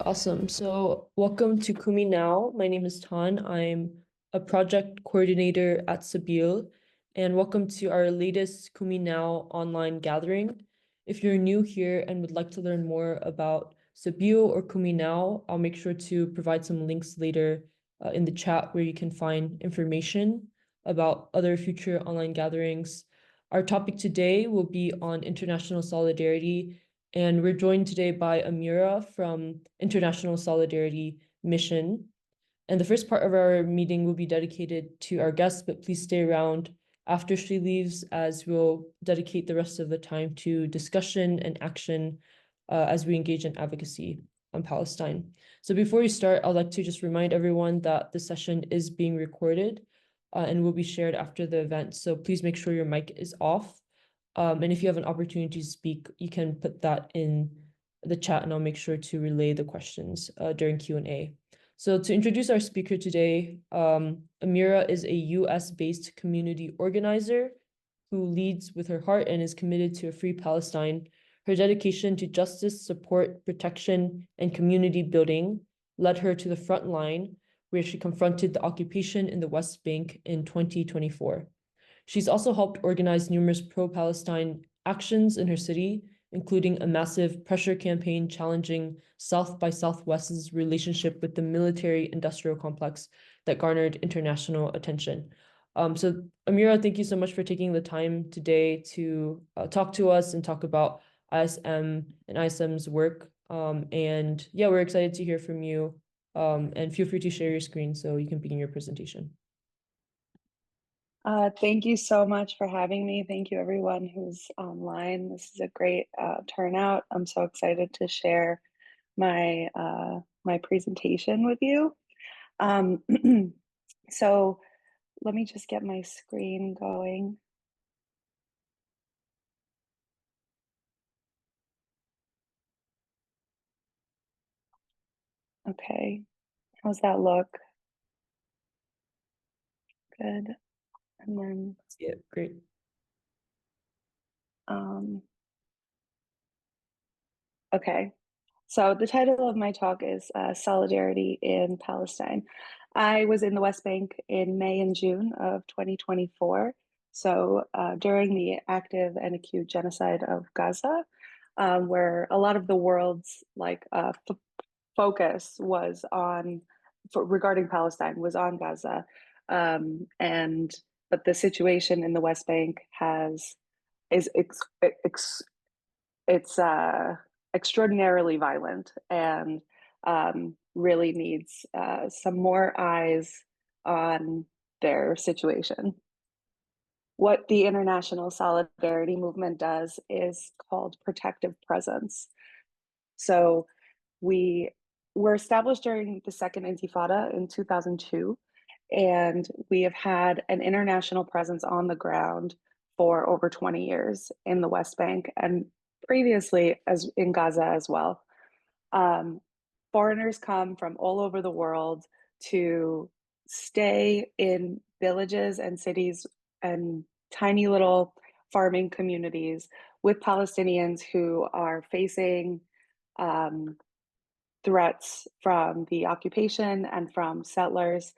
Awesome. So, welcome to Kumi Now. My name is Tan. I'm a project coordinator at Sabil, and welcome to our latest Kumi Now online gathering. If you're new here and would like to learn more about Sabil or Kumi Now, I'll make sure to provide some links later in the chat where you can find information about other future online gatherings. Our topic today will be on international solidarity, and we're joined today by Amira from International Solidarity Mission. And the first part of our meeting will be dedicated to our guest, but please stay around after she leaves, as we'll dedicate the rest of the time to discussion and action as we engage in advocacy on Palestine. So before we start, I'd like to just remind everyone that the session is being recorded and will be shared after the event. So please make sure your mic is off. And if you have an opportunity to speak, you can put that in the chat and I'll make sure to relay the questions during Q&A. So to introduce our speaker today, Amira is a US-based community organizer who leads with her heart and is committed to a free Palestine. Her dedication to justice, support, protection, and community building led her to the front line, where she confronted the occupation in the West Bank in 2024. She's also helped organize numerous pro-Palestine actions in her city, including a massive pressure campaign challenging South by Southwest's relationship with the military-industrial complex that garnered international attention. So Amira, thank you so much for taking the time today to talk to us and talk about ISM and ISM's work. And yeah, we're excited to hear from you. And feel free to share your screen so you can begin your presentation. Thank you so much for having me. Thank you everyone who's online. This is a great turnout. I'm so excited to share my my presentation with you. So let me just get my screen going. Okay, how's that look? Good. And then Yeah, great. Okay, so the title of my talk is Solidarity in Palestine. I was in the West Bank in May and June of 2024. So during the active and acute genocide of Gaza, where a lot of the world's focus was on, regarding Palestine, was on Gaza. But the situation in the West Bank it's extraordinarily violent and really needs some more eyes on their situation. What the international solidarity movement does is called protective presence. So we were established during the Second Intifada in 2002, and we have had an international presence on the ground for over 20 years in the West Bank and previously as in Gaza as well. Foreigners come from all over the world to stay in villages and cities and tiny little farming communities with Palestinians who are facing threats from the occupation and from settlers.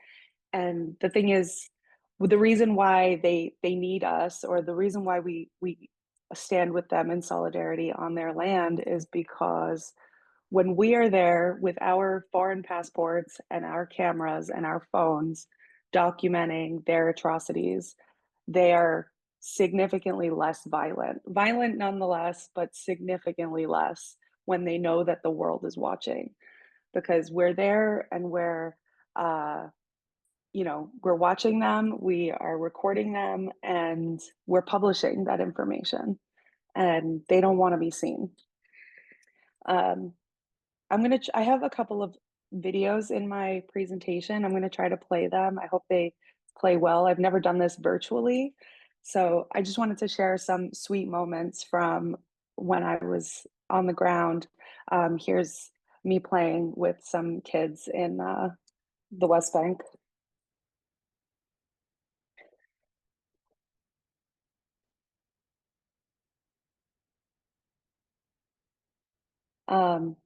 And the thing is, the reason why they need us, or the reason why we stand with them in solidarity on their land, is because when we are there with our foreign passports and our cameras and our phones documenting their atrocities, they are significantly less violent nonetheless, but significantly less when they know that the world is watching, because we're there and we're we're watching them, we are recording them, and we're publishing that information, and they don't want to be seen. I have a couple of videos in my presentation. I'm gonna try to play them. I hope they play well. I've never done this virtually, so I just wanted to share some sweet moments from when I was on the ground. Here's me playing with some kids in the West Bank. Um,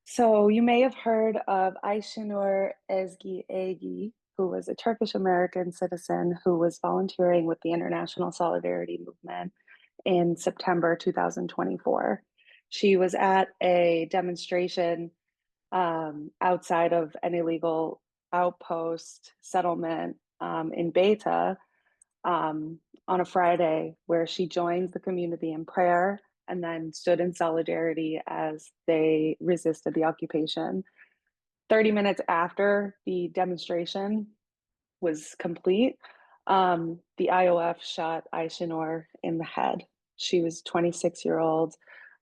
So you may have heard of Ayşenur Ezgi Egi, who was a Turkish American citizen who was volunteering with the International Solidarity Movement in September 2024. She was at a demonstration outside of an illegal outpost settlement in Beta on a Friday where she joined the community in prayer and then stood in solidarity as they resisted the occupation. 30 minutes after the demonstration was complete, the IOF shot Aishinor in the head. She was 26-year-old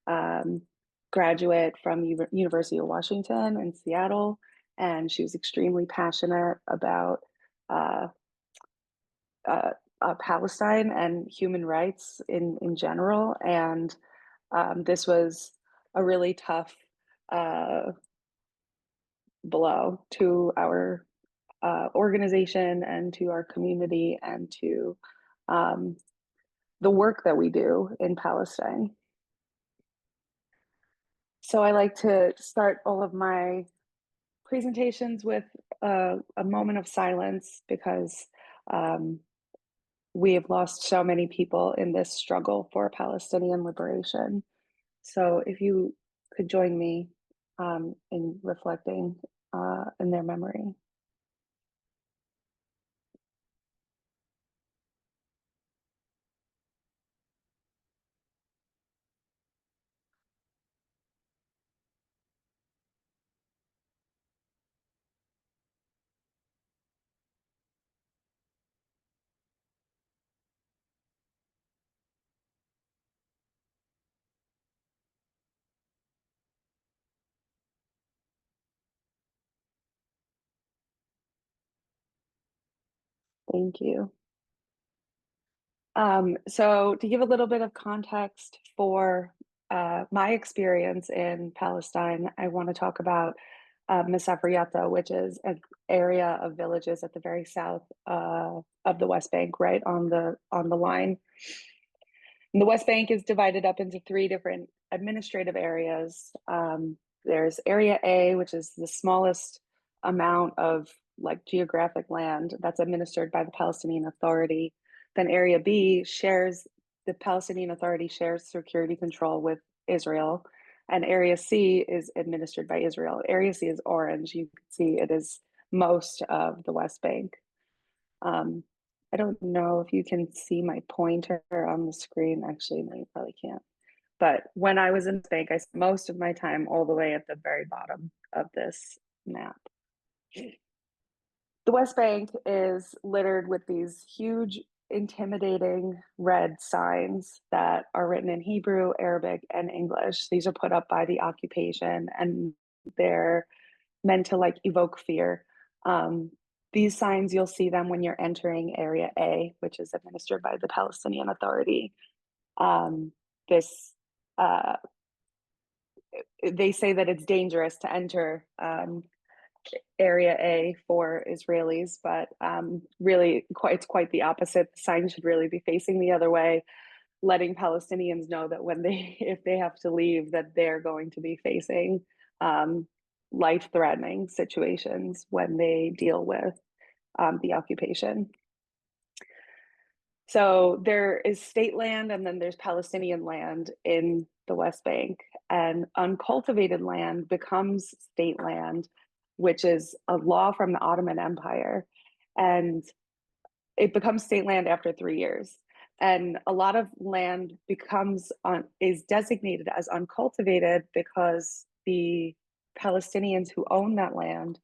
um, graduate from University of Washington in Seattle, and she was extremely passionate about uh, uh, Palestine and human rights in general. And this was a really tough uh, blow to our organization and to our community and to um, the work that we do in Palestine. So I like to start all of my presentations with a moment of silence because um, we have lost so many people in this struggle for Palestinian liberation. So if you could join me in reflecting in their memory. Thank you. So to give a little bit of context for my experience in Palestine, I want to talk about Misafriyata, which is an area of villages at the very south of the West Bank, right on the line. And the West Bank is divided up into three different administrative areas. There's Area A, which is the smallest amount of like geographic land that's administered by the Palestinian Authority. Then Area B shares the Palestinian Authority shares security control with Israel, and Area C is administered by Israel. Area C is orange. You can see it is most of the West Bank. Um, I don't know if you can see my pointer on the screen. Actually, no, you probably can't. But when I was in the bank, I spent most of my time all the way at the very bottom of this map. The West Bank is littered with these huge, intimidating red signs that are written in Hebrew, Arabic, and English. These are put up by the occupation and they're meant to like evoke fear. Um, these signs, you'll see them when you're entering Area A, which is administered by the Palestinian Authority. Um, this they say that it's dangerous to enter Area A for Israelis, but really, it's quite the opposite. The sign should really be facing the other way, letting Palestinians know that when they, if they have to leave, that they're going to be facing um, life-threatening situations when they deal with the occupation. So there is state land and then there's Palestinian land in the West Bank, and uncultivated land becomes state land, which is a law from the Ottoman Empire. And it becomes state land after 3 years. And a lot of land is designated as uncultivated because the Palestinians who own that land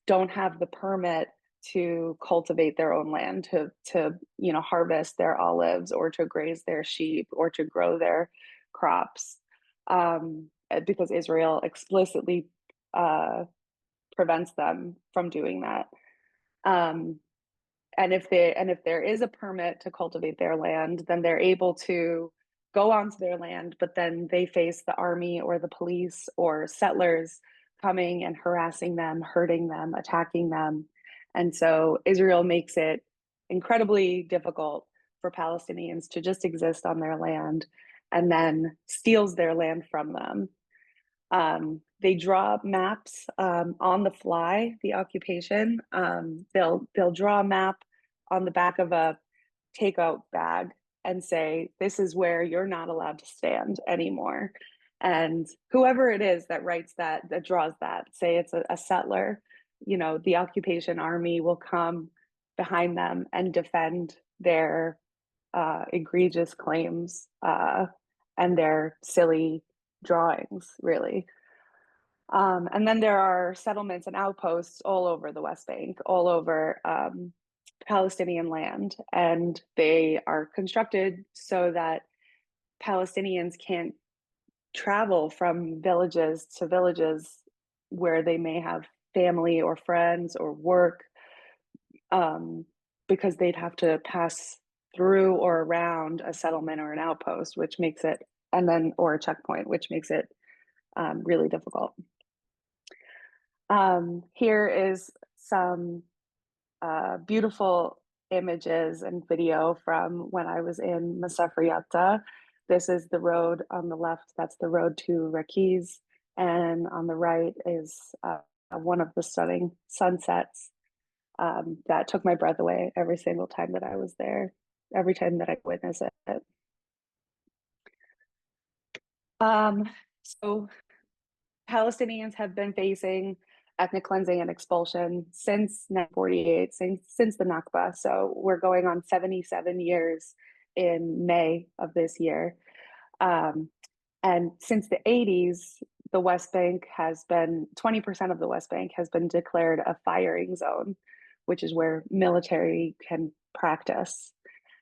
don't have the permit to cultivate their own land, to harvest their olives or to graze their sheep or to grow their crops, because Israel explicitly uh, prevents them from doing that. Um, and if there is a permit to cultivate their land, then they're able to go onto their land, but then they face the army or the police or settlers coming and harassing them, hurting them, attacking them. And so Israel makes it incredibly difficult for Palestinians to just exist on their land and then steals their land from them. They draw maps on the fly, the occupation. They'll draw a map on the back of a takeout bag and say, this is where you're not allowed to stand anymore. And whoever it is that writes that, that draws that, say it's a settler, you know, the occupation army will come behind them and defend their egregious claims and their silly drawings, really. And then there are settlements and outposts all over the West Bank, all over Palestinian land, and they are constructed so that Palestinians can't travel from villages to villages where they may have family or friends or work, um, because they'd have to pass through or around a settlement or an outpost, which makes it, and then, or a checkpoint, which makes it really difficult. Here is some beautiful images and video from when I was in Masafriata. This is the road on the left, that's the road to Rakiz, and on the right is one of the stunning sunsets that took my breath away every single time that I was there, every time that I witnessed it. Um, so Palestinians have been facing ethnic cleansing and expulsion since 1948, since the Nakba. So we're going on 77 years in May of this year. Um, and since the 80s, the West Bank has been 20% of the West Bank has been declared a firing zone, which is where military can practice.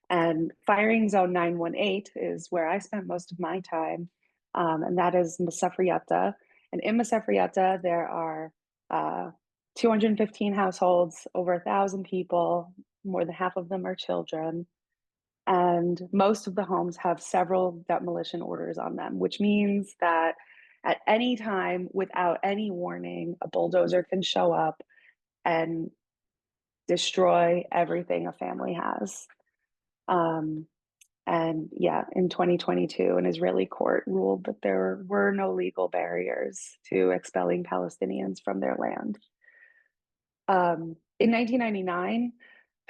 And firing zone 918 is where I spent most of my time, and that is Masafriata. And in Masafriata, there are 215 households, over 1,000 people, more than half of them are children. And most of the homes have several demolition orders on them, which means that at any time, without any warning, a bulldozer can show up and destroy everything a family has. Um, and yeah, in 2022, an Israeli court ruled that there were no legal barriers to expelling Palestinians from their land. In 1999,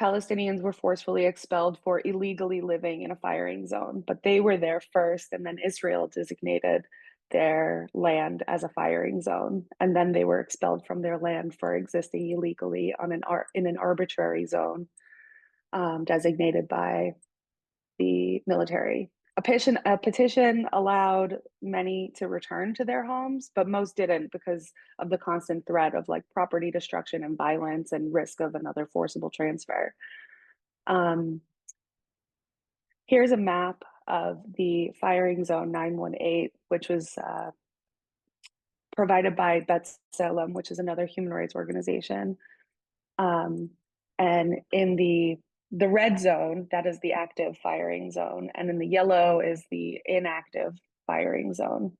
Palestinians were forcefully expelled for illegally living in a firing zone, but they were there first, and then Israel designated their land as a firing zone, and then they were expelled from their land for existing illegally on in an arbitrary zone designated by the military. A petition allowed many to return to their homes, but most didn't because of the constant threat of like property destruction and violence and risk of another forcible transfer. Um, Here's a map of the firing zone 918, which was provided by B'Tselem, which is another human rights organization. Um, and in the red zone, that is the active firing zone, and in the yellow is the inactive firing zone.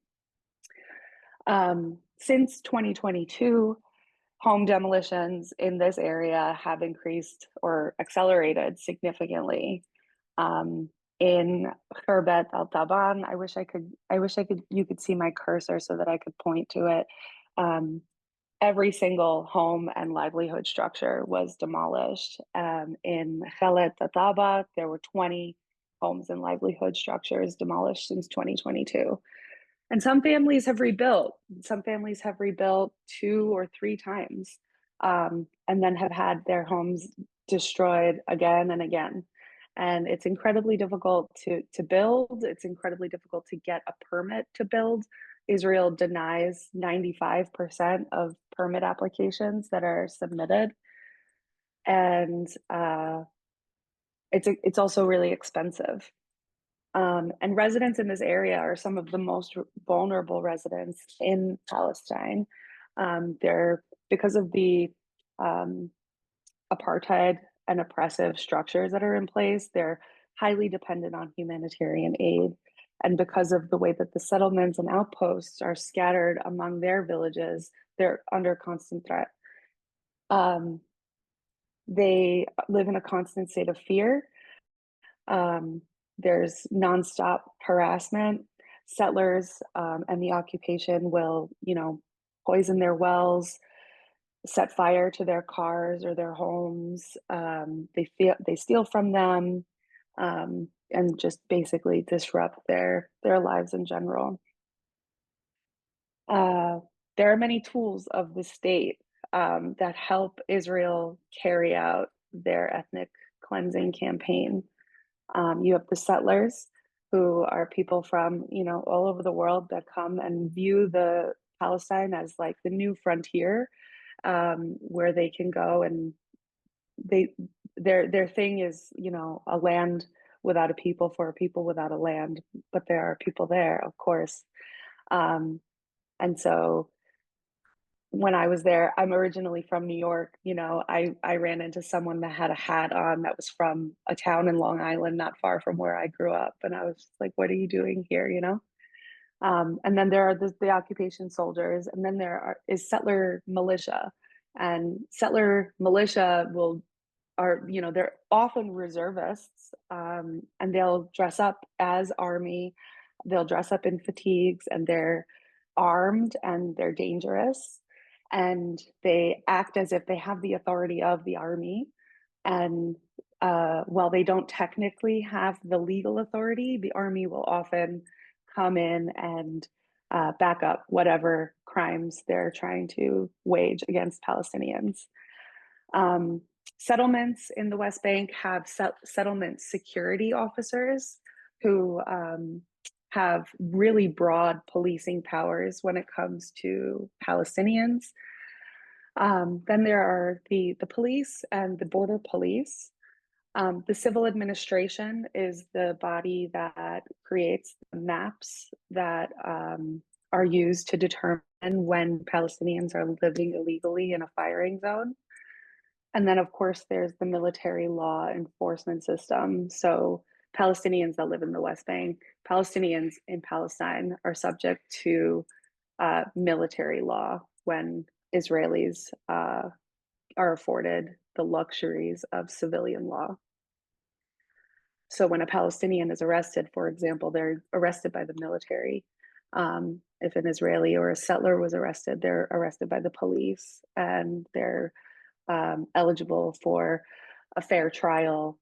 Since 2022, home demolitions in this area have increased or accelerated significantly. In Khirbet Al Taban, you could see my cursor so that I could point to it. Every single home and livelihood structure was demolished. In Khalet Tataba, there were 20 homes and livelihood structures demolished since 2022. And some families have rebuilt. Some families have rebuilt 2 or 3 times, and then have had their homes destroyed again and again. And it's incredibly difficult to build. It's incredibly difficult to get a permit to build. Israel denies 95% of permit applications that are submitted. And it's also really expensive. And residents in this area are some of the most vulnerable residents in Palestine. They're because of the um, apartheid and oppressive structures that are in place, they're highly dependent on humanitarian aid. And because of the way that the settlements and outposts are scattered among their villages, they're under constant threat. Um, they live in a constant state of fear. Um, there's nonstop harassment. settlers and the occupation will, poison their wells, set fire to their cars or their homes. They steal from them, and just basically disrupt their lives in general. Uh, there are many tools of the state that help Israel carry out their ethnic cleansing campaign. You have the settlers, who are people from all over the world that come and view the Palestine as like the new frontier, where they can go and they their thing is a land without a people for a people without a land, but there are people there, of course. Um, and so when I was there, I'm originally from New York. I ran into someone that had a hat on that was from a town in Long Island, not far from where I grew up, and I was just like, "What are you doing here?" And then there are the occupation soldiers, and then is settler militia, and settler militia will are they're often reservists, and they'll dress up as army. They'll dress up in fatigues, and they're armed and they're dangerous, and they act as if they have the authority of the army. And while they don't technically have the legal authority, the army will often come in and back up whatever crimes they're trying to wage against Palestinians. Um, Settlements in the West Bank have settlement security officers who have really broad policing powers when it comes to Palestinians. Then there are the police and the border police. The civil administration is the body that creates the maps that are used to determine when Palestinians are living illegally in a firing zone. And then, of course, there's the military law enforcement system. So, Palestinians that live in the West Bank, Palestinians in Palestine are subject to military law when Israelis are afforded the luxuries of civilian law. So, when a Palestinian is arrested, for example, they're arrested by the military. If an Israeli or a settler was arrested, they're arrested by the police, and they're eligible for a fair trial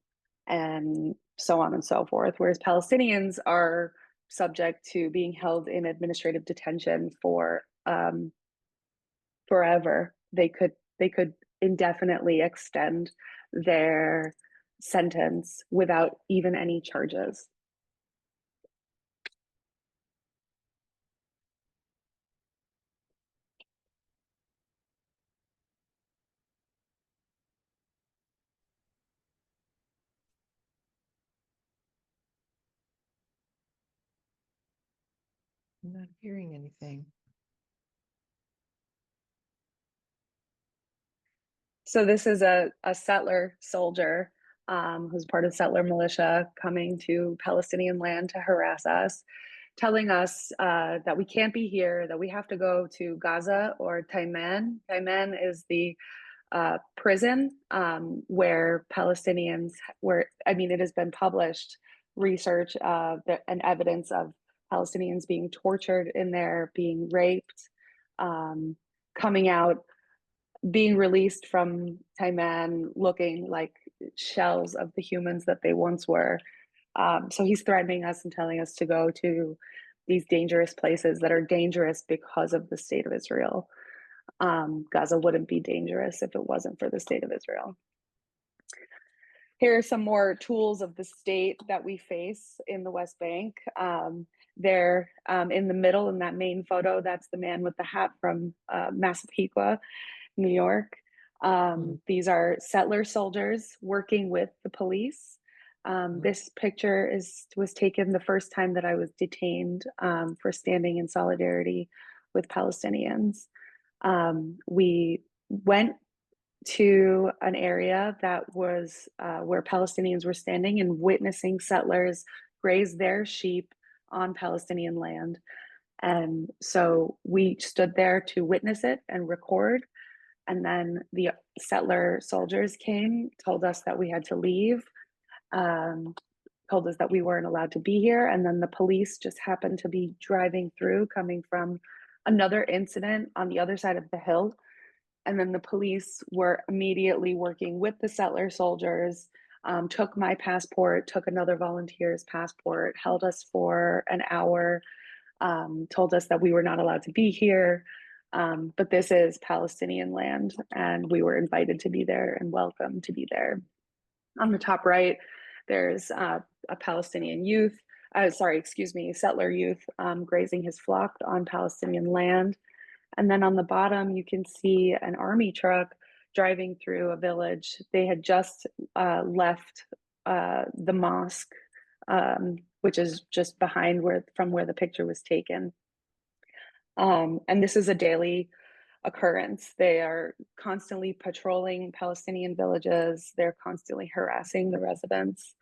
and so on and so forth. Whereas Palestinians are subject to being held in administrative detention for forever. They could indefinitely extend their sentence without even any charges. I'm not hearing anything. So this is a settler soldier, who's part of settler militia coming to Palestinian land to harass us, telling us that we can't be here, that we have to go to Gaza or Taiman. Taiman is the prison where Palestinians, where I mean, it has been published research and evidence of Palestinians being tortured in there, being raped, coming out, being released from Taiman looking like shells of the humans that they once were. So he's threatening us and telling us to go to these dangerous places that are dangerous because of the state of Israel. Gaza wouldn't be dangerous if it wasn't for the state of Israel. Here are some more tools of the state that we face in the West Bank. There in the middle in that main photo, that's the man with the hat from Massapequa, New York. These are settler soldiers working with the police. This picture was taken the first time that I was detained for standing in solidarity with Palestinians. We went to an area that was where Palestinians were standing and witnessing settlers graze their sheep on Palestinian land. And so we stood there to witness it and record. And then the settler soldiers came, told us that we had to leave, told us that we weren't allowed to be here. And then the police just happened to be driving through, coming from another incident on the other side of the hill. And then the police were immediately working with the settler soldiers, took my passport, took another volunteer's passport, held us for an hour, told us that we were not allowed to be here. But this is Palestinian land, and we were invited to be there and welcome to be there. On the top right, there's a Palestinian youth, settler youth grazing his flock on Palestinian land. And then on the bottom, you can see an army truck driving through a village. They had just left the mosque, which is just behind from where the picture was taken. And this is a daily occurrence. They are constantly patrolling Palestinian villages. They're constantly harassing the residents.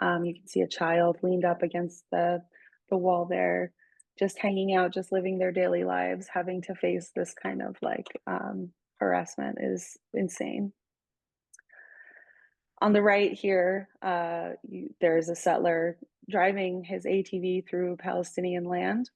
You can see a child leaned up against the wall there, just hanging out, just living their daily lives. Having to face this kind of harassment is insane. On the right here, there's a settler driving his ATV through Palestinian land.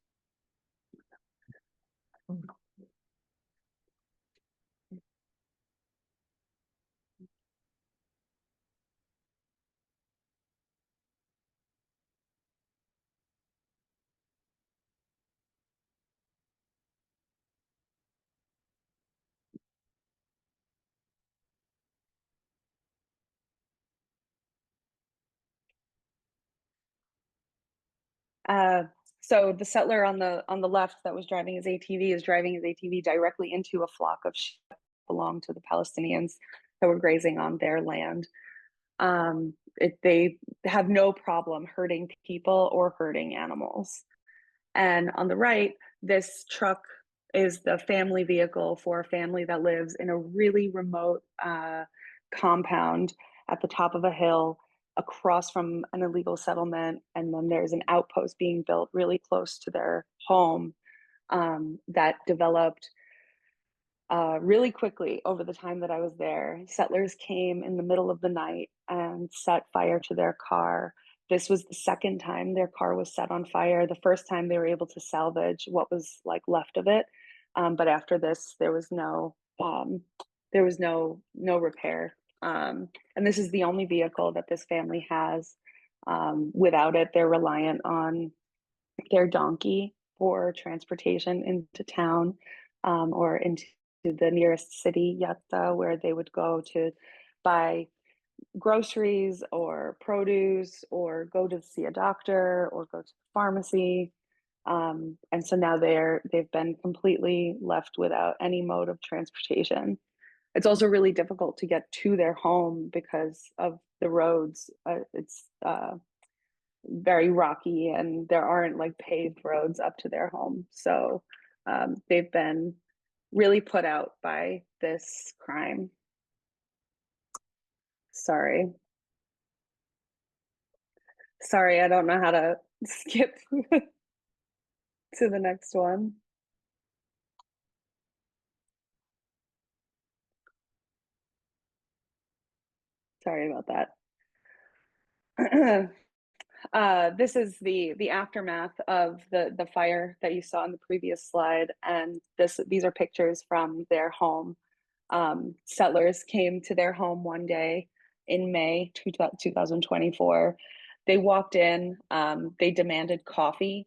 So the settler on the left that was driving his ATV is driving his ATV directly into a flock of sheep that belonged to the Palestinians that were grazing on their land. They have no problem hurting people or hurting animals. And on the right, this truck is the family vehicle for a family that lives in a really remote compound at the top of a hill across from an illegal settlement. And then there's an outpost being built really close to their home that developed really quickly over the time that I was there. Settlers came in the middle of the night and set fire to their car. This was the second time their car was set on fire. The first time they were able to salvage what was left of it, but after this, there was no repair. And this is the only vehicle that this family has. Without it, they're reliant on their donkey for transportation into town or into the nearest city, Yatta, where they would go to buy groceries or produce or go to see a doctor or go to the pharmacy. And so now they've been completely left without any mode of transportation. It's also really difficult to get to their home because of the roads. It's very rocky and there aren't paved roads up to their home. So they've been really put out by this crime. Sorry, I don't know how to skip to the next one. Sorry about that. This is the aftermath of the fire that you saw in the previous slide, and these are pictures from their home. Settlers came to their home one day in May 2024. They walked in, they demanded coffee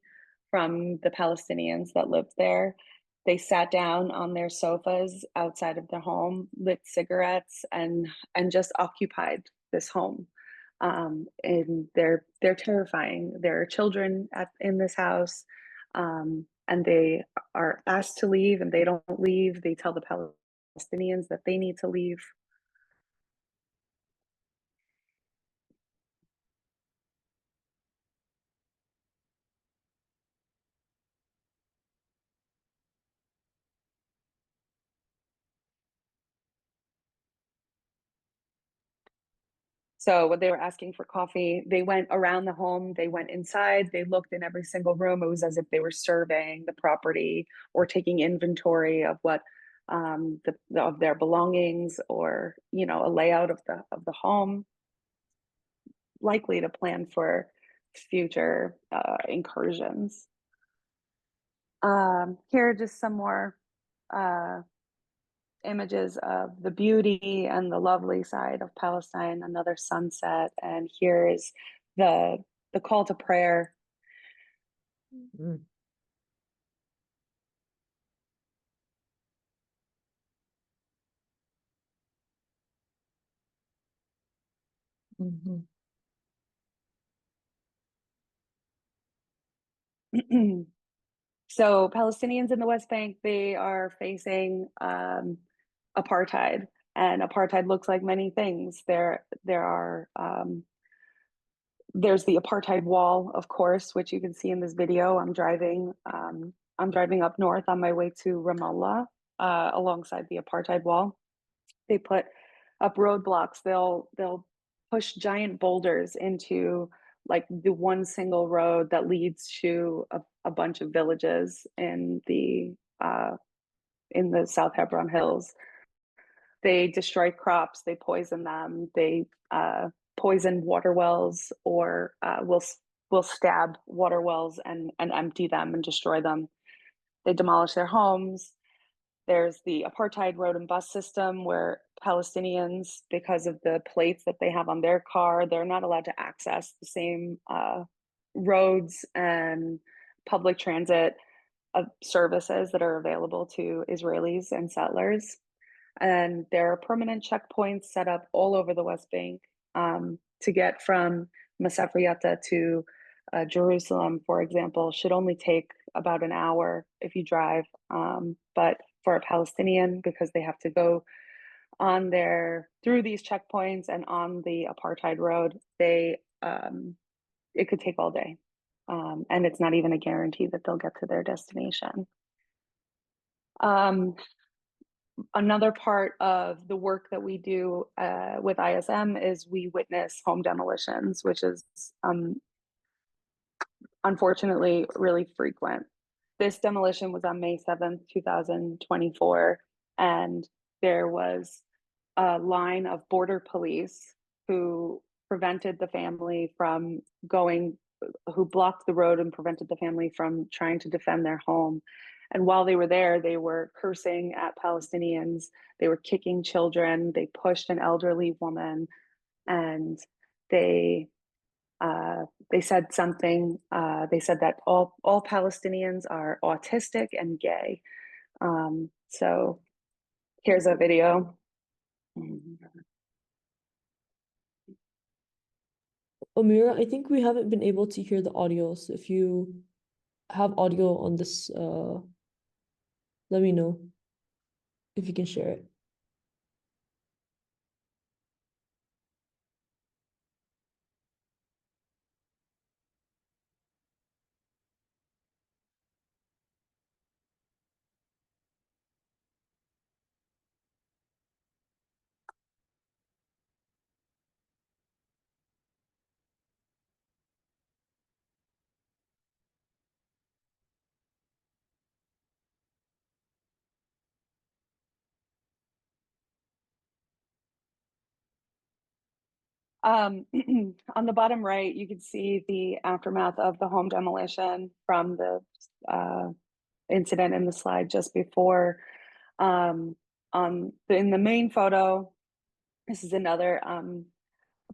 from the Palestinians that lived there. They sat down on their sofas outside of their home, lit cigarettes, and just occupied this home. And they're terrifying. There are children in this house, and they are asked to leave, and they don't leave. They tell the Palestinians that they need to leave. So when they were asking for coffee, they went around the home, they went inside, they looked in every single room. It was as if they were surveying the property or taking inventory of what of their belongings, or a layout of the home, likely to plan for future incursions. Here are just some more images of the beauty and the lovely side of Palestine, another sunset, and here is the call to prayer. Mm. Mhm. So Palestinians in the West Bank, they are facing apartheid, and apartheid looks like many things. There's the apartheid wall, of course, which you can see in this video. I'm driving up north on my way to Ramallah, alongside the apartheid wall. They put up roadblocks. They'll push giant boulders into like the one single road that leads to a bunch of villages in the South Hebron Hills. They destroy crops, they poison them, they poison water wells, or will stab water wells and empty them and destroy them. They demolish their homes. There's the apartheid road and bus system where Palestinians, because of the plates that they have on their car, they're not allowed to access the same roads and public transit services that are available to Israelis and settlers. And there are permanent checkpoints set up all over the West Bank to get from Masafriata to Jerusalem, for example, should only take about an hour if you drive. But for a Palestinian, because they have to go on their through these checkpoints and on the apartheid road, they it could take all day, and it's not even a guarantee that they'll get to their destination. Um, Another part of the work that we do with ISM is we witness home demolitions, which is unfortunately really frequent. This demolition was on May 7th, 2024, and there was a line of border police who prevented the family from going, who blocked the road and prevented the family from trying to defend their home. And while they were there, they were cursing at Palestinians, they were kicking children, they pushed an elderly woman, and they they said something. They said that all Palestinians are autistic and gay. So here's a video. Amira, I think we haven't been able to hear the audio, so if you have audio on this, let me know if you can share it. On the bottom right, you can see the aftermath of the home demolition from the incident in the slide just before. In the main photo, this is another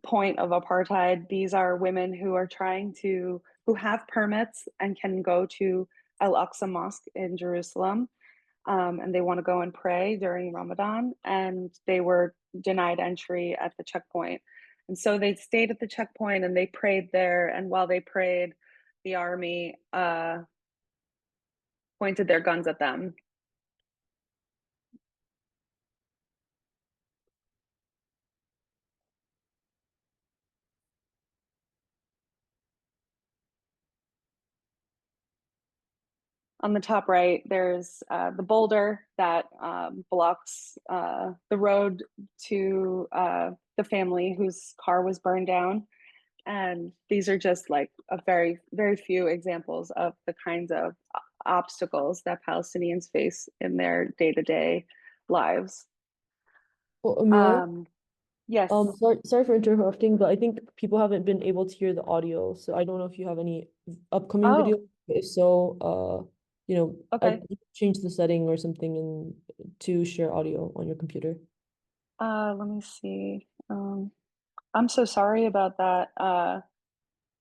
point of apartheid. These are women who are who have permits and can go to Al Aqsa Mosque in Jerusalem, and they want to go and pray during Ramadan, and they were denied entry at the checkpoint. And so they stayed at the checkpoint and they prayed there. And while they prayed, the army pointed their guns at them. On the top right, there's the boulder that blocks the road to the family whose car was burned down. And these are just like a very few examples of the kinds of obstacles that Palestinians face in their day-to-day lives. Well, Amira, Yes. Sorry for interrupting, but I think people haven't been able to hear the audio, so I don't know if you have any upcoming Oh, videos. If so, I okay. change the setting or something and to share audio on your computer. Let me see. I'm so sorry about that.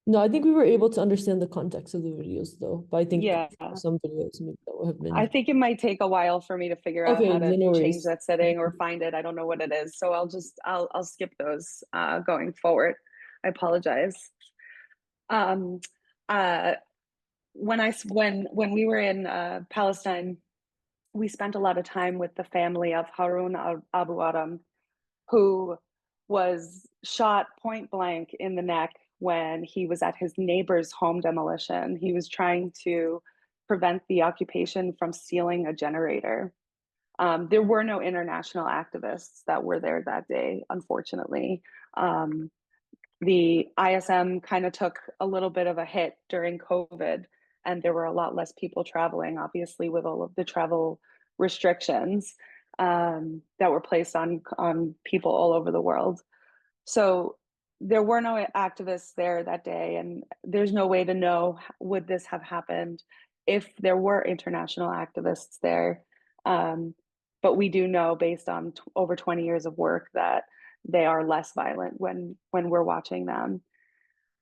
No, I think we were able to understand the context of the videos though, but I think Yeah, some videos maybe that would have I been think it might take a while for me to figure out okay, how to then no change worries. that setting or find it. I don't know what it is. So I'll skip those going forward. I apologize. Um, uh, when we were in Palestine, we spent a lot of time with the family of Harun Abu Adam, who was shot point blank in the neck when he was at his neighbor's home demolition. He was trying to prevent the occupation from stealing a generator. There were no international activists that were there that day, unfortunately. Um, the ISM kind of took a little bit of a hit during COVID, and there were a lot less people traveling, obviously, with all of the travel restrictions that were placed on people all over the world. So there were no activists there that day, and there's no way to know would this have happened if there were international activists there. Um, but we do know, based on over 20 years of work, that they are less violent when we're watching them.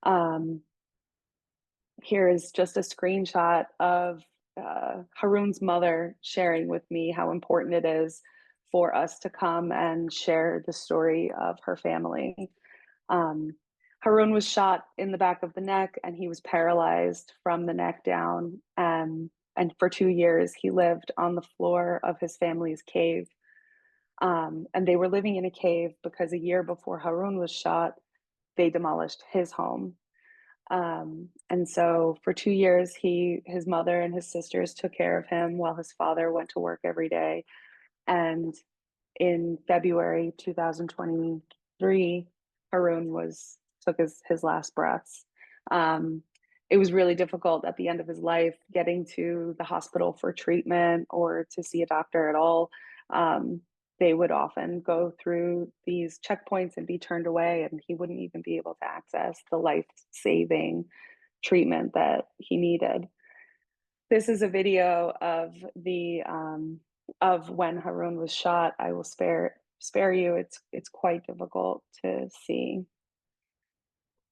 Um, Here is just a screenshot of Harun's mother sharing with me how important it is for us to come and share the story of her family. Um, Harun was shot in the back of the neck and he was paralyzed from the neck down. And for 2 years, he lived on the floor of his family's cave. And they were living in a cave because a year before Harun was shot, they demolished his home. And so for 2 years, his mother and his sisters took care of him while his father went to work every day. And in February 2023, Harun took his last breaths. Um, it was really difficult at the end of his life getting to the hospital for treatment or to see a doctor at all. Um, they would often go through these checkpoints and be turned away, and he wouldn't even be able to access the life-saving treatment that he needed. This is a video of the of when Harun was shot. I will spare you. It's quite difficult to see.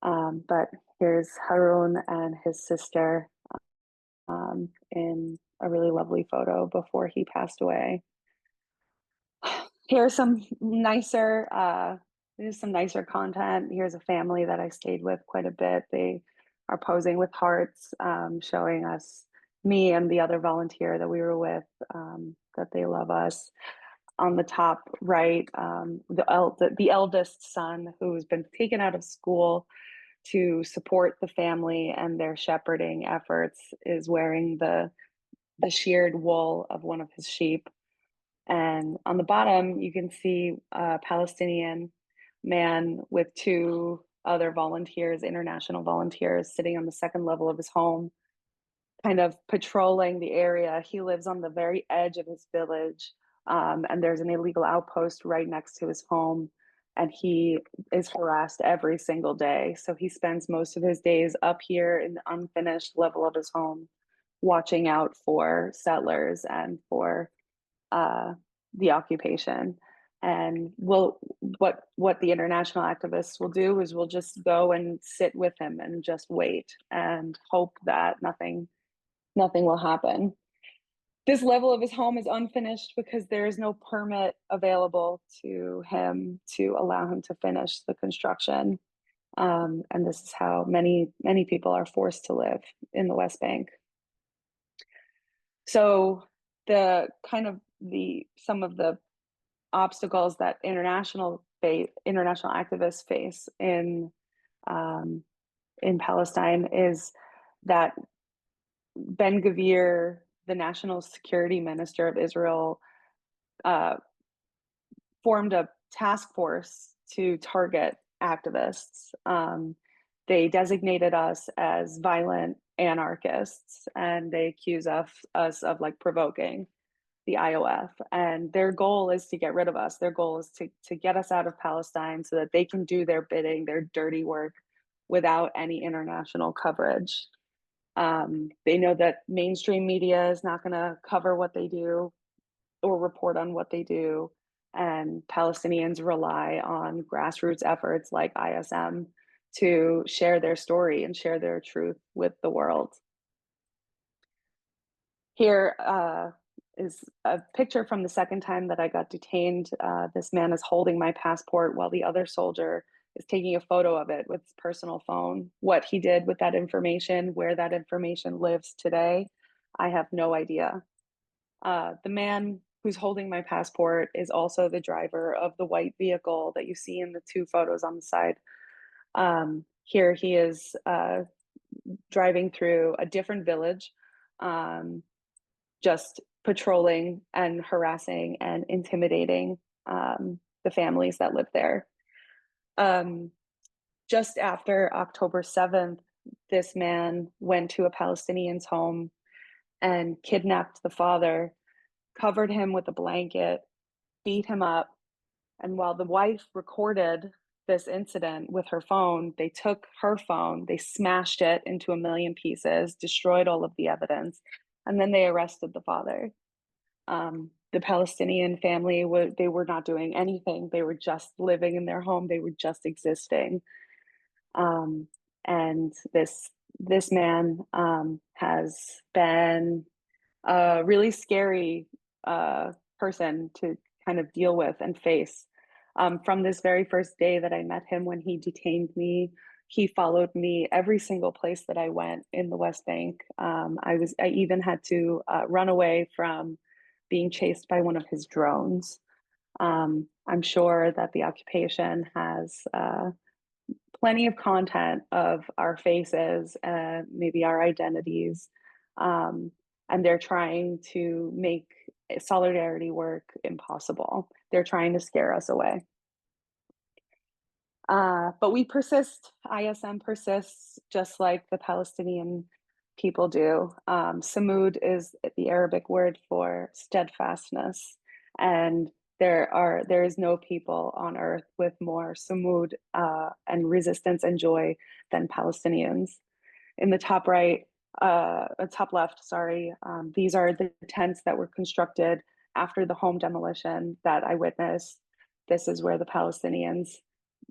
But here's Harun and his sister in a really lovely photo before he passed away. Here's some nicer content. Here's a family that I stayed with quite a bit. They are posing with hearts, showing us, me and the other volunteer that we were with, that they love us. On the top right, the eldest son, who's been taken out of school to support the family and their shepherding efforts, is wearing the sheared wool of one of his sheep. And on the bottom, you can see a Palestinian man with two other volunteers, international volunteers, sitting on the second level of his home, kind of patrolling the area. He lives on the very edge of his village, and there's an illegal outpost right next to his home. And he is harassed every single day. So he spends most of his days up here in the unfinished level of his home, watching out for settlers and for uh, the occupation. And what the international activists will do is we'll just go and sit with him and just wait and hope that nothing will happen. This level of his home is unfinished because there is no permit available to him to allow him to finish the construction. And this is how many people are forced to live in the West Bank. So the kind of the some of the obstacles that international activists face in Palestine is that Ben Gvir, the national security minister of Israel, uh, formed a task force to target activists. They designated us as violent anarchists, and they accuse us of like provoking. the IOF, and their goal is to get rid of us. Their goal is to get us out of Palestine so that they can do their bidding, their dirty work, without any international coverage. They know that mainstream media is not going to cover what they do or report on what they do, and Palestinians rely on grassroots efforts like ISM to share their story and share their truth with the world. Here is a picture from the second time that I got detained. This man is holding my passport while the other soldier is taking a photo of it with his personal phone. What he did with that information, where that information lives today, I have no idea. The man who's holding my passport is also the driver of the white vehicle that you see in the two photos on the side. Here he is driving through a different village, just patrolling and harassing and intimidating the families that live there. Just after October 7th, this man went to a Palestinian's home and kidnapped the father, covered him with a blanket, beat him up. And while the wife recorded this incident with her phone, they took her phone, they smashed it into a million pieces, destroyed all of the evidence, and then they arrested the father. The Palestinian family, they were not doing anything. They were just living in their home. They were just existing. And this man has been a really scary person to kind of deal with and face. From this very first day that I met him, when he detained me, he followed me every single place that I went in the West Bank. I even had to run away from being chased by one of his drones. I'm sure that the occupation has plenty of content of our faces and maybe our identities. And they're trying to make solidarity work impossible. They're trying to scare us away. But we persist. ISM persists, just like the Palestinian people do. Samud is the Arabic word for steadfastness, and there is no people on earth with more samud and resistance and joy than Palestinians. In the top right, top left, sorry, these are the tents that were constructed after the home demolition that I witnessed. This is where the Palestinians,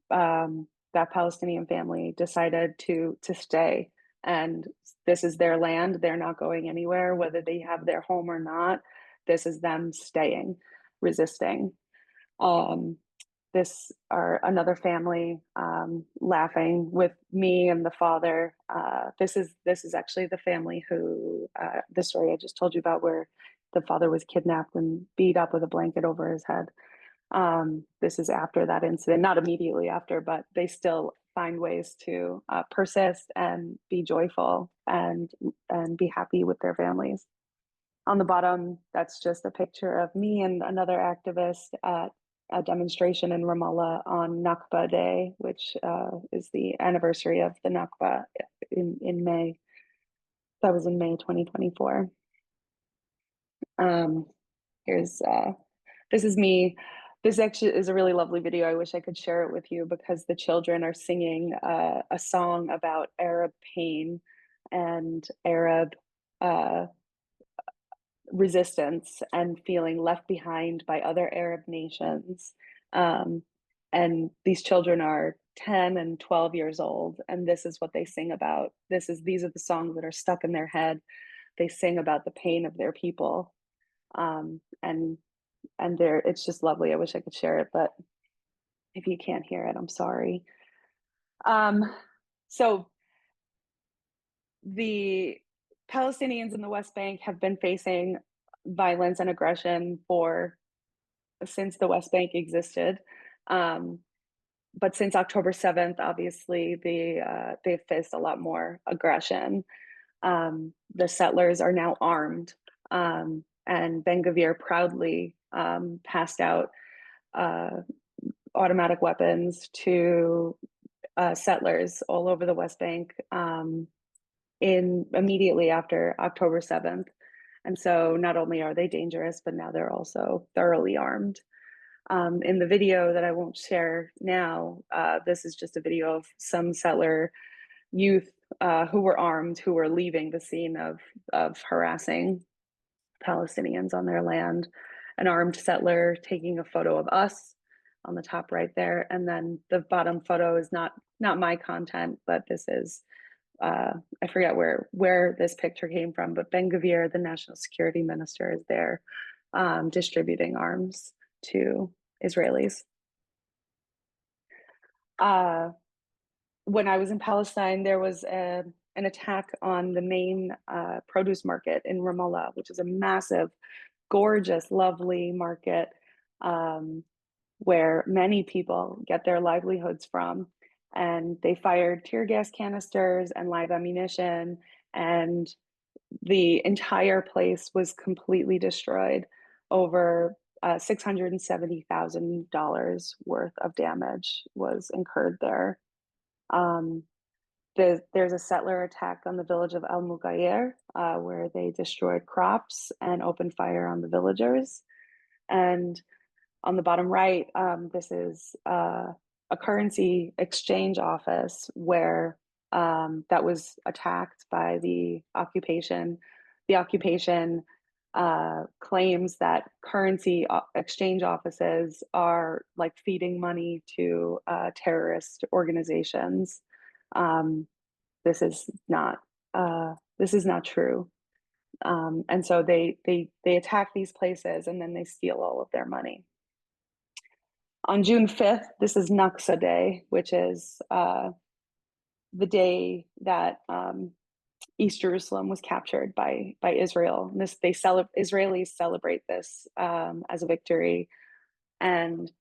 that Palestinian family decided to stay, and this is their land. They're not going anywhere, whether they have their home or not. This is them staying, resisting. This are another family laughing with me and the father. This is actually the family who the story I just told you about, where the father was kidnapped and beat up with a blanket over his head. This is after that incident, not immediately after, but they still find ways to persist and be joyful and be happy with their families. On the bottom, that's just a picture of me and another activist at a demonstration in Ramallah on Nakba Day, which is the anniversary of the Nakba in May. That was in May 2024. This is me. This actually is a really lovely video. I wish I could share it with you, because the children are singing a song about Arab pain and Arab resistance and feeling left behind by other Arab nations. And these children are 10 and 12 years old, and this is what they sing about. These are the songs that are stuck in their head. They sing about the pain of their people. And it's just lovely. I wish I could share it, but if you can't hear it, I'm sorry. So the Palestinians in the West Bank have been facing violence and aggression since the West Bank existed. But since October 7th, obviously, they've faced a lot more aggression. The settlers are now armed, and Ben-Gvir proudly passed out automatic weapons to settlers all over the West Bank immediately after October 7th. And so not only are they dangerous, but now they're also thoroughly armed. In the video that I won't share now, this is just a video of some settler youth who were armed, who were leaving the scene of harassing Palestinians on their land. An armed settler taking a photo of us on the top right there, and then the bottom photo is not my content, but this is I forget where this picture came from, but Ben-Gvir, the national security minister, is there distributing arms to Israelis. When I was in Palestine, there was an attack on the main produce market in Ramallah, which is a massive, gorgeous, lovely market where many people get their livelihoods from. And they fired tear gas canisters and live ammunition, and the entire place was completely destroyed. Over $670,000 worth of damage was incurred there. There's a settler attack on the village of Al Mughayr where they destroyed crops and opened fire on the villagers. And on the bottom right, this is a currency exchange office where that was attacked by the occupation. The occupation claims that currency exchange offices are like feeding money to terrorist organizations. This is not true. And so they attack these places and then they steal all of their money. On June 5th, this is Naksa Day, which is the day that East Jerusalem was captured by Israel. And Israelis celebrate this as a victory. And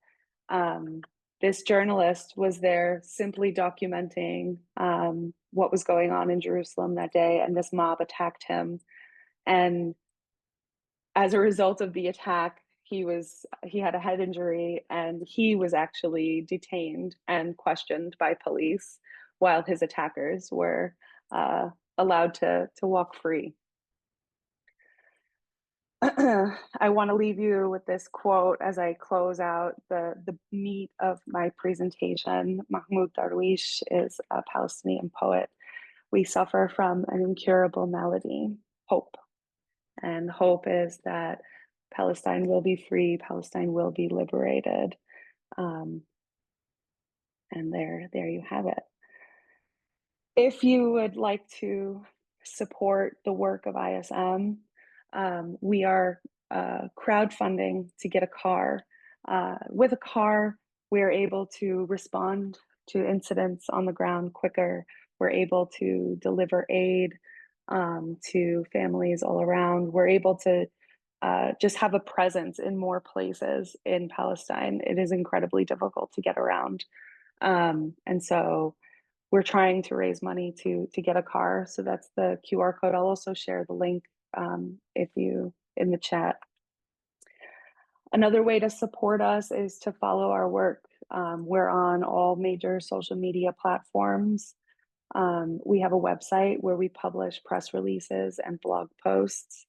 this journalist was there simply documenting what was going on in Jerusalem that day, and this mob attacked him. And as a result of the attack, he had a head injury, and he was actually detained and questioned by police while his attackers were allowed to walk free. I want to leave you with this quote as I close out the meat of my presentation. Mahmoud Darwish is a Palestinian poet. We suffer from an incurable malady, hope. And hope is that Palestine will be free, Palestine will be liberated. And there you have it. If you would like to support the work of ISM, we are crowdfunding to get a car. With a car, we're able to respond to incidents on the ground quicker. We're able to deliver aid to families all around. We're able to just have a presence in more places in Palestine. It is incredibly difficult to get around. And so we're trying to raise money to get a car. So that's the QR code. I'll also share the link in the chat. Another way to support us is to follow our work. We're on all major social media platforms. We have a website where we publish press releases and blog posts.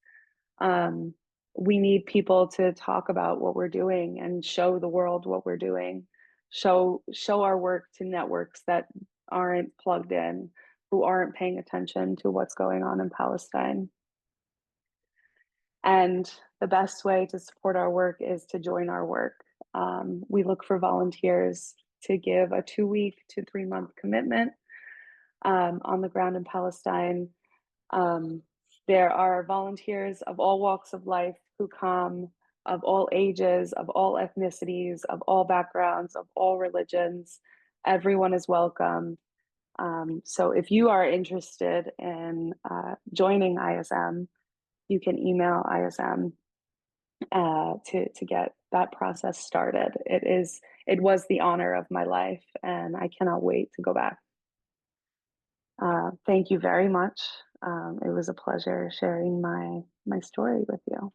We need people to talk about what we're doing and show the world what we're doing. Show our work to networks that aren't plugged in, who aren't paying attention to what's going on in Palestine. And the best way to support our work is to join our work. We look for volunteers to give a 2-week to 3-month commitment on the ground in Palestine. There are volunteers of all walks of life who come, of all ages, of all ethnicities, of all backgrounds, of all religions. Everyone is welcome. So if you are interested in joining ISM, you can email ISM to get that process started. It was the honor of my life, and I cannot wait to go back. Thank you very much. It was a pleasure sharing my story with you.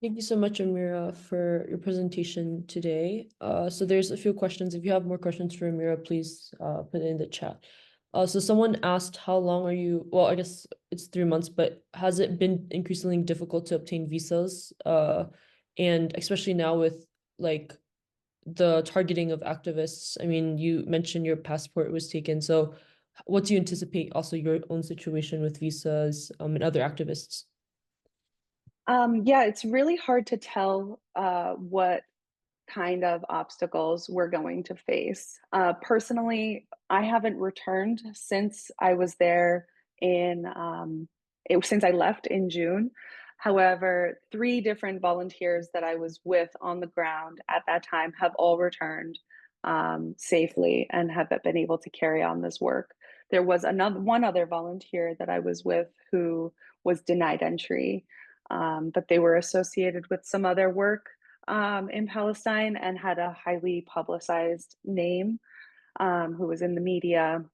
Thank you so much, Amira, for your presentation today. So there's a few questions. If you have more questions for Amira, please put it in the chat. So someone asked how long are you, well, I guess it's 3 months, but has it been increasingly difficult to obtain visas? And especially now with like the targeting of activists. I mean, you mentioned your passport was taken, so what do you anticipate also your own situation with visas, and other activists? Yeah, it's really hard to tell what kind of obstacles we're going to face. Personally, I haven't returned since I was there since I left in June. However, three different volunteers that I was with on the ground at that time have all returned safely and have been able to carry on this work. There was one other volunteer that I was with who was denied entry, but they were associated with some other work in Palestine and had a highly publicized name who was in the media.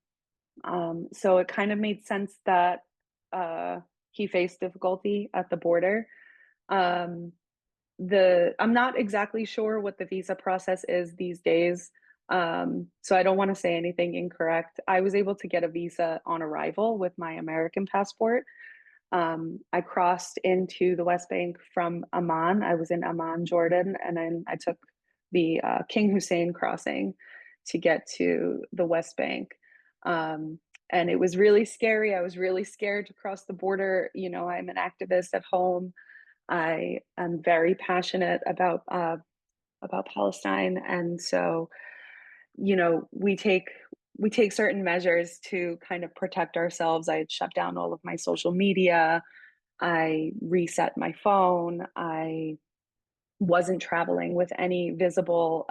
So it kind of made sense that uh, he faced difficulty at the border. Um, I'm not exactly sure what the visa process is these days. So I don't want to say anything incorrect. I was able to get a visa on arrival with my American passport. I crossed into the West Bank from Amman. I was in Amman, Jordan, and then I took the King Hussein crossing to get to the West Bank. Um, and it was really scary. I was really scared to cross the border. You know, I'm an activist at home. I am very passionate about Palestine, and so you know, we take certain measures to kind of protect ourselves. I had shut down all of my social media. I reset my phone. I wasn't traveling with any visible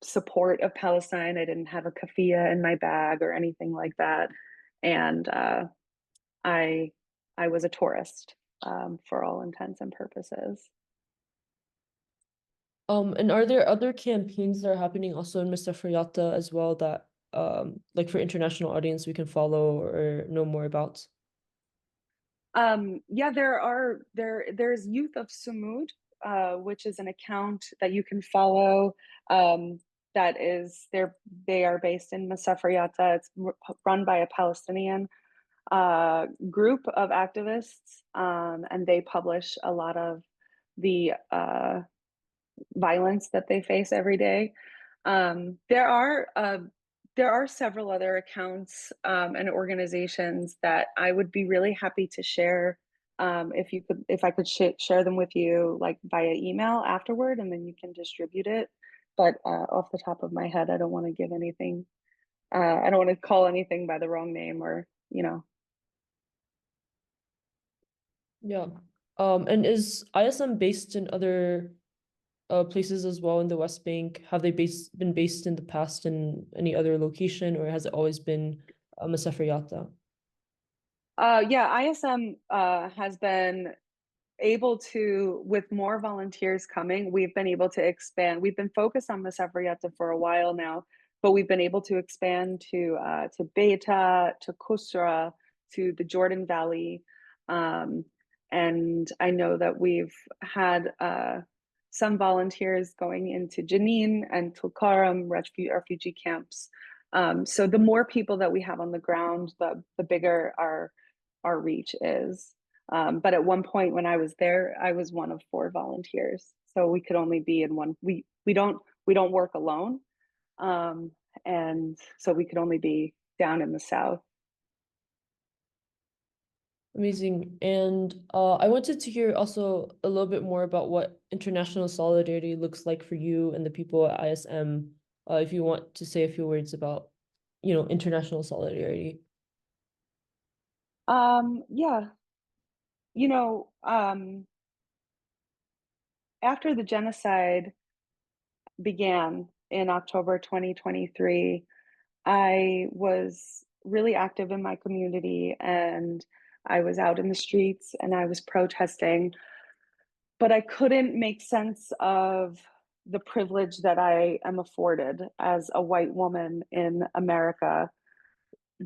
support of Palestine. I didn't have a kafia in my bag or anything like that. And I I was a tourist for all intents and purposes. And are there other campaigns that are happening also in Mr. Faryata as well that like for international audience we can follow or know more about? Yeah, there's Youth of Sumud, which is an account that you can follow. Um, that is they are based in Masafriyata. It's run by a Palestinian group of activists, and they publish a lot of the violence that they face every day. Um, there are uh, there are several other accounts and organizations that I would be really happy to share if I could share them with you like via email afterward, and then you can distribute it. But off the top of my head, I don't want to give anything. I don't want to call anything by the wrong name or you know. Yeah. And is ISM based in other places as well in the West Bank? Have they been based in the past in any other location, or has it always been Masafriyata? Yeah, ISM has been able to, with more volunteers coming, we've been able to expand. We've been focused on Masafriyata for a while now, but we've been able to expand to Beta, to Kusra, to the Jordan Valley. Um, and I know that we've had some volunteers going into Jenin and Tulkarm refugee camps. So the more people that we have on the ground, the bigger our reach is. But at one point when I was there, I was one of four volunteers, so we could only be in one. We don't work alone, um, and so we could only be down in the south. Amazing. And I wanted to hear also a little bit more about what international solidarity looks like for you and the people at ISM. If you want to say a few words about, international solidarity. Yeah, you know, after the genocide began in October 2023, I was really active in my community and I was out in the streets and I was protesting, but I couldn't make sense of the privilege that I am afforded as a white woman in America,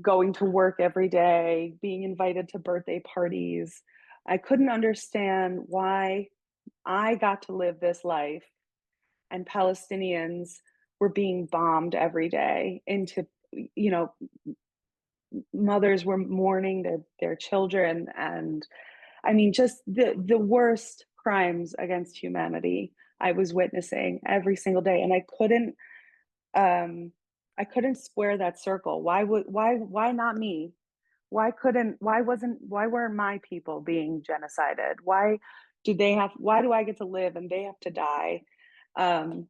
going to work every day, being invited to birthday parties. I couldn't understand why I got to live this life and Palestinians were being bombed every day into, you know, mothers were mourning their children, and I mean, just the worst crimes against humanity I was witnessing every single day, and um I couldn't square that circle. Why not me? Why weren't my people being genocided? Why do I get to live and they have to die? Um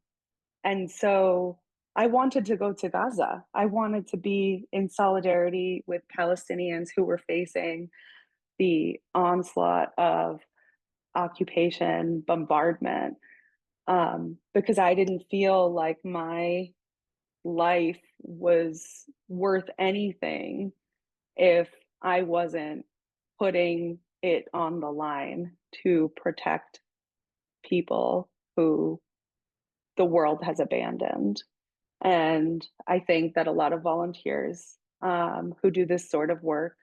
and so I wanted to go to Gaza. I wanted to be in solidarity with Palestinians who were facing the onslaught of occupation, bombardment, because I didn't feel like my life was worth anything if I wasn't putting it on the line to protect people who the world has abandoned. And I think that a lot of volunteers who do this sort of work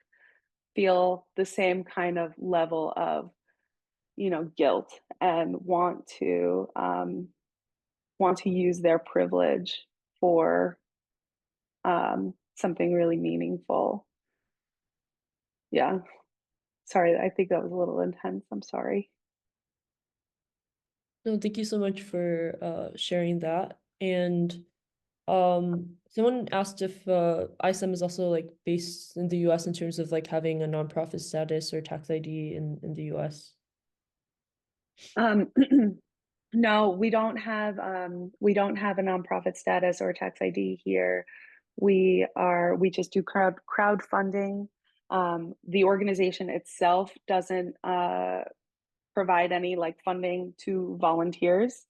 feel the same kind of level of, guilt, and want to use their privilege for something really meaningful. Yeah. Sorry, I think that was a little intense. I'm sorry. No, thank you so much for sharing that. And someone asked if ISM is also like based in the US in terms of like having a nonprofit status or tax ID in the US. Um, no, we don't have a nonprofit status or tax ID here. We just do crowdfunding. The organization itself doesn't provide any like funding to volunteers.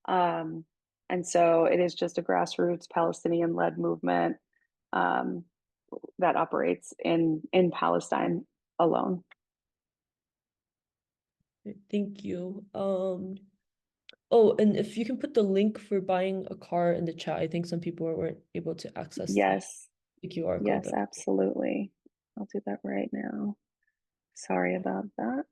Um, and so it is just a grassroots Palestinian-led movement um, that operates in Palestine alone. Thank you. Oh, and if you can put the link for buying a car in the chat, I think some people weren't able to access Yes, the QR code. yes, absolutely. I'll do that right now. Sorry about that.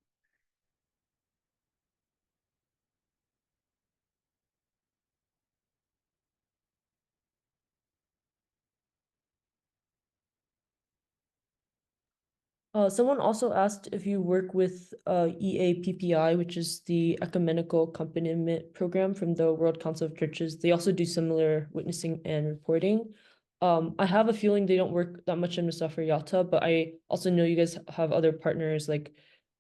Someone also asked if you work with EAPPI, which is the Ecumenical Accompaniment Program from the World Council of Churches. They also do similar witnessing and reporting. I have a feeling they don't work that much in Mustafa Yata, but I also know you guys have other partners like,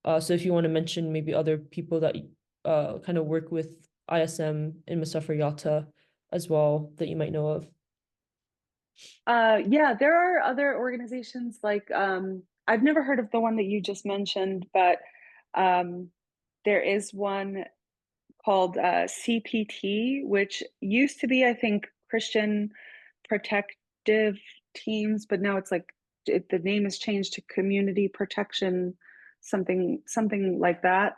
so if you want to mention maybe other people that kind of work with ISM in Mustafa Yata as well that you might know of. Yeah, there are other organizations like I've never heard of the one that you just mentioned, but um, there is one called CPT, which used to be, I think, Christian Protective Teams, but now it's like the name has changed to Community Protection, something like that.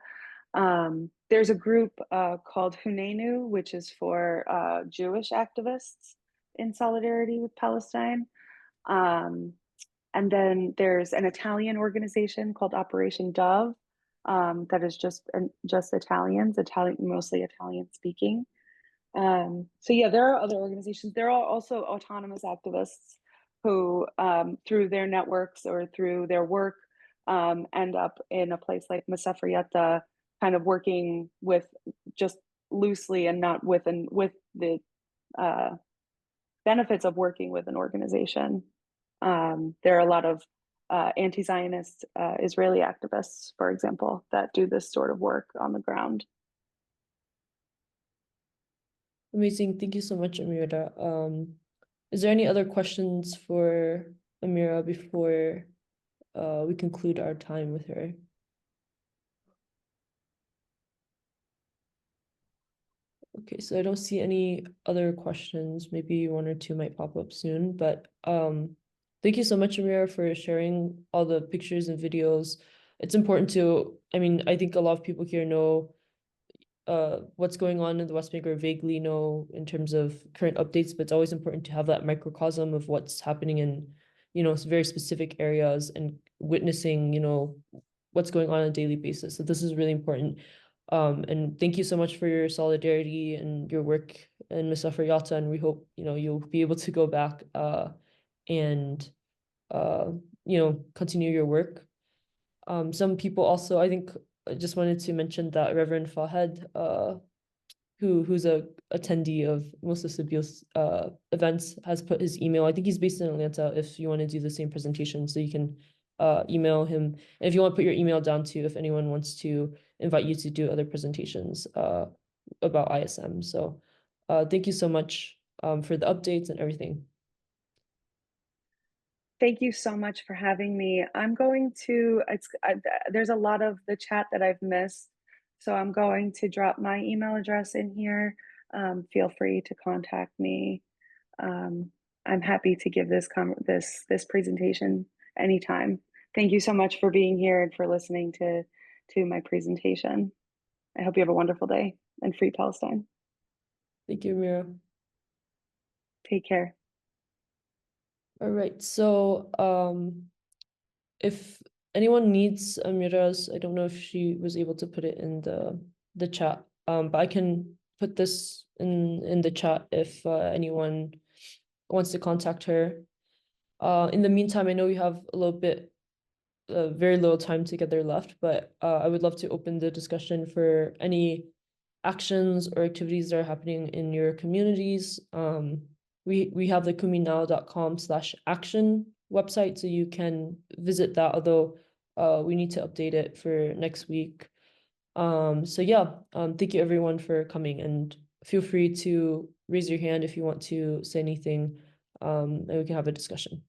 There's a group called Hunenu, which is for Jewish activists in solidarity with Palestine. Um, and then there's an Italian organization called Operation Dove that is just Italian, mostly Italian speaking. So yeah, there are other organizations. There are also autonomous activists who, through their networks or through their work, end up in a place like Masafriata, kind of working with just loosely and not with the uh, benefits of working with an organization. There are a lot of anti-Zionist Israeli activists, for example, that do this sort of work on the ground. Amazing. Thank you so much, Amira. Is there any other questions for Amira before we conclude our time with her? Okay, so I don't see any other questions. Maybe one or two might pop up soon, but thank you so much, Amira, for sharing all the pictures and videos. It's important to, I mean, I think a lot of people here know what's going on in the West Bank or vaguely know in terms of current updates, but it's always important to have that microcosm of what's happening in, very specific areas and witnessing, what's going on a daily basis. So this is really important. And thank you so much for your solidarity and your work in Mustafa Yata, and we hope, you'll be able to go back and continue your work. Some people also, I think, I just wanted to mention that Reverend Fahed, who's a attendee of most of Sabil's events, has put his email. I think he's based in Atlanta. If you want to do the same presentation, so you can email him. And if you want to put your email down too, if anyone wants to invite you to do other presentations about ISM. So thank you so much for the updates and everything. Thank you so much for having me. There's a lot of the chat that I've missed, so I'm going to drop my email address in here. Feel free to contact me. I'm happy to give this presentation anytime. Thank you so much for being here and for listening to my presentation. I hope you have a wonderful day and free Palestine. Thank you, Mira. Take care. All right, so if anyone needs Amira's, I don't know if she was able to put it in the chat, but I can put this in the chat if anyone wants to contact her. In the meantime, I know we have a little bit, very little time together left, but I would love to open the discussion for any actions or activities that are happening in your communities. We have the kuminow.com/action website, so you can visit that, although we need to update it for next week. So yeah, thank you everyone for coming, and feel free to raise your hand if you want to say anything, and we can have a discussion.